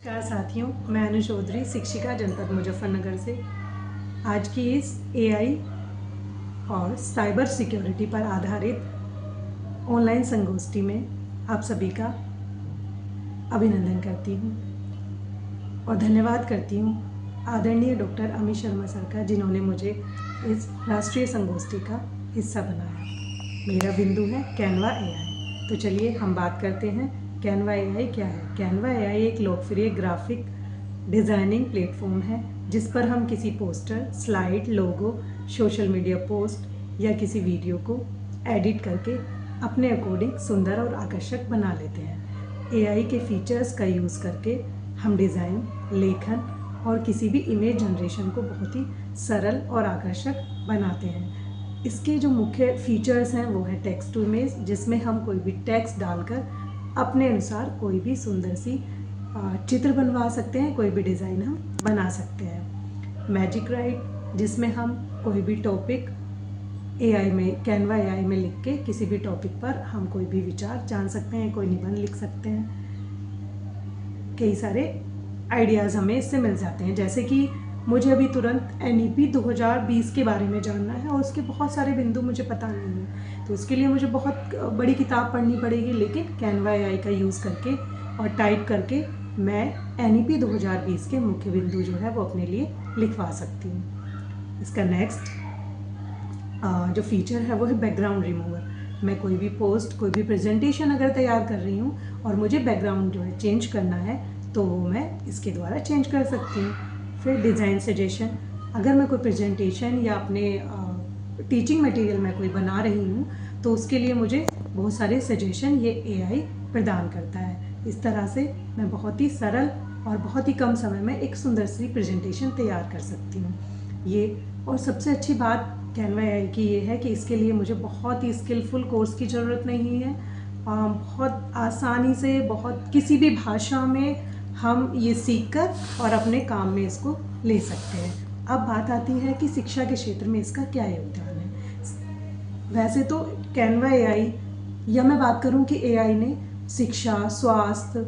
नमस्कार साथियों, मैं अनु चौधरी, शिक्षिका जनपद मुजफ्फरनगर से। आज की इस एआई और साइबर सिक्योरिटी पर आधारित ऑनलाइन संगोष्ठी में आप सभी का अभिनंदन करती हूँ और धन्यवाद करती हूँ आदरणीय डॉक्टर अमित शर्मा सर का, जिन्होंने मुझे इस राष्ट्रीय संगोष्ठी का हिस्सा बनाया। मेरा बिंदु है कैनवा एआई। तो चलिए हम बात करते हैं कैनवा एआई क्या है। कैनवा एआई एक लोकप्रिय ग्राफिक डिज़ाइनिंग प्लेटफॉर्म है जिस पर हम किसी पोस्टर, स्लाइड, लोगो, सोशल मीडिया पोस्ट या किसी वीडियो को एडिट करके अपने अकॉर्डिंग सुंदर और आकर्षक बना लेते हैं। एआई के फीचर्स का यूज़ करके हम डिज़ाइन, लेखन और किसी भी इमेज जनरेशन को बहुत ही सरल और आकर्षक बनाते हैं। इसके जो मुख्य फीचर्स हैं वो है टेक्स्ट टू इमेज, जिसमें हम कोई भी टेक्स्ट डालकर अपने अनुसार कोई भी सुंदर सी चित्र बनवा सकते हैं, कोई भी डिज़ाइन हम बना सकते हैं। मैजिक राइट, जिसमें हम कोई भी टॉपिक एआई में, कैनवा एआई में लिख के किसी भी टॉपिक पर हम कोई भी विचार जान सकते हैं, कोई निबंध लिख सकते हैं। कई सारे आइडियाज़ हमें इससे मिल जाते हैं, जैसे कि मुझे अभी तुरंत एनईपी 2020 के बारे में जानना है और उसके बहुत सारे बिंदु मुझे पता नहीं है, तो उसके लिए मुझे बहुत बड़ी किताब पढ़नी पड़ेगी। लेकिन कैनवा एआई का यूज़ करके और टाइप करके मैं एनईपी 2020 के मुख्य बिंदु जो है वो अपने लिए लिखवा सकती हूँ। इसका नेक्स्ट जो फीचर है वो है बैकग्राउंड रिमूवर। मैं कोई भी पोस्ट, कोई भी प्रेजेंटेशन अगर तैयार कर रही हूँ और मुझे बैकग्राउंड जो है चेंज करना है तो वो मैं इसके द्वारा चेंज कर सकती हूँ। फिर डिज़ाइन सजेशन, अगर मैं कोई प्रेजेंटेशन या अपने टीचिंग मटेरियल में कोई बना रही हूँ तो उसके लिए मुझे बहुत सारे सजेशन ये एआई प्रदान करता है। इस तरह से मैं बहुत ही सरल और बहुत ही कम समय में एक सुंदर सी प्रेजेंटेशन तैयार कर सकती हूँ। ये और सबसे अच्छी बात कैनवा एआई की ये है कि इसके लिए मुझे बहुत ही स्किलफुल कोर्स की ज़रूरत नहीं है। बहुत आसानी से, बहुत किसी भी भाषा में हम ये सीखकर और अपने काम में इसको ले सकते हैं। अब बात आती है कि शिक्षा के क्षेत्र में इसका क्या योगदान है। वैसे तो कैनवा एआई, या मैं बात करूं कि एआई ने शिक्षा, स्वास्थ्य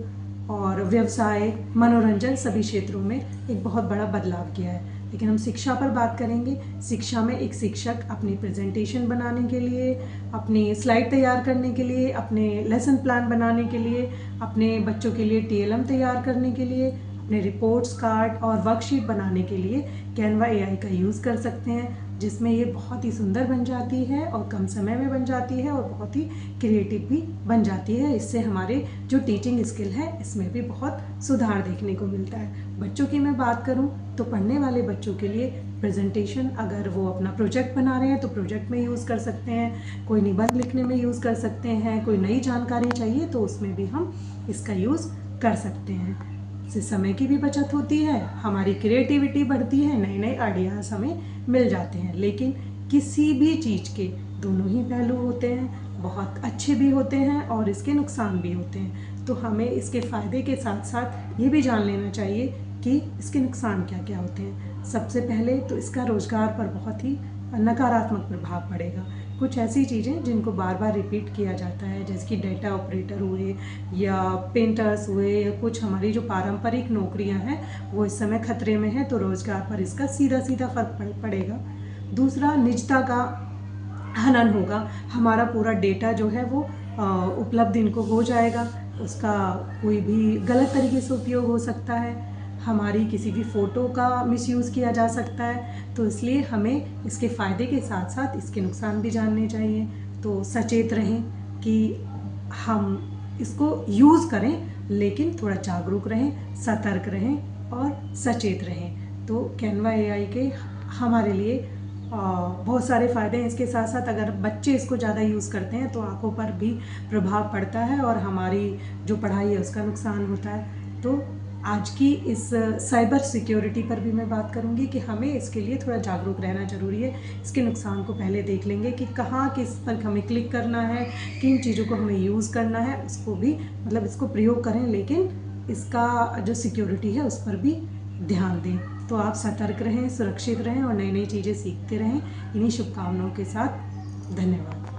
और व्यवसाय, मनोरंजन सभी क्षेत्रों में एक बहुत बड़ा बदलाव किया है। लेकिन हम शिक्षा पर बात करेंगे। शिक्षा में एक शिक्षक अपनी प्रेजेंटेशन बनाने के लिए, अपनी स्लाइड तैयार करने के लिए, अपने लेसन प्लान बनाने के लिए, अपने बच्चों के लिए टीएलएम तैयार करने के लिए, अपने रिपोर्ट्स कार्ड और वर्कशीट बनाने के लिए कैनवा एआई का यूज़ कर सकते हैं, जिसमें ये बहुत ही सुंदर बन जाती है और कम समय में बन जाती है और बहुत ही क्रिएटिव भी बन जाती है। इससे हमारे जो टीचिंग स्किल है इसमें भी बहुत सुधार देखने को मिलता है। बच्चों की मैं बात करूं तो पढ़ने वाले बच्चों के लिए प्रेजेंटेशन, अगर वो अपना प्रोजेक्ट बना रहे हैं तो प्रोजेक्ट में यूज़ कर सकते हैं, कोई निबंध लिखने में यूज़ कर सकते हैं, कोई नई जानकारी चाहिए तो उसमें भी हम इसका यूज़ कर सकते हैं। इससे समय की भी बचत होती है, हमारी क्रिएटिविटी बढ़ती है, नए नए आइडियाज़ हमें मिल जाते हैं। लेकिन किसी भी चीज़ के दोनों ही पहलू होते हैं, बहुत अच्छे भी होते हैं और इसके नुकसान भी होते हैं। तो हमें इसके फ़ायदे के साथ साथ ये भी जान लेना चाहिए कि इसके नुकसान क्या क्या होते हैं। सबसे पहले तो इसका रोज़गार पर बहुत ही नकारात्मक प्रभाव पड़ेगा। कुछ ऐसी चीज़ें जिनको बार बार रिपीट किया जाता है, जैसे कि डेटा ऑपरेटर हुए या पेंटर्स हुए, या कुछ हमारी जो पारंपरिक नौकरियां हैं वो इस समय खतरे में है, तो रोज़गार पर इसका सीधा सीधा फर्क पड़ेगा। दूसरा, निजता का हनन होगा। हमारा पूरा डेटा जो है वो उपलब्ध इनको हो जाएगा, उसका कोई भी गलत तरीके से उपयोग हो सकता है, हमारी किसी भी फ़ोटो का मिसयूज़ किया जा सकता है। तो इसलिए हमें इसके फ़ायदे के साथ साथ इसके नुकसान भी जानने चाहिए। तो सचेत रहें कि हम इसको यूज़ करें, लेकिन थोड़ा जागरूक रहें, सतर्क रहें और सचेत रहें। तो कैनवा एआई के हमारे लिए बहुत सारे फ़ायदे हैं। इसके साथ साथ अगर बच्चे इसको ज़्यादा यूज़ करते हैं तो आँखों पर भी प्रभाव पड़ता है और हमारी जो पढ़ाई है उसका नुकसान होता है। तो आज की इस साइबर सिक्योरिटी पर भी मैं बात करूंगी कि हमें इसके लिए थोड़ा जागरूक रहना ज़रूरी है। इसके नुकसान को पहले देख लेंगे कि कहाँ किस पर हमें क्लिक करना है, किन चीज़ों को हमें यूज़ करना है, उसको भी इसको प्रयोग करें, लेकिन इसका जो सिक्योरिटी है उस पर भी ध्यान दें। तो आप सतर्क रहें, सुरक्षित रहें और नई नई चीज़ें सीखते रहें। इन्हीं शुभकामनाओं के साथ धन्यवाद।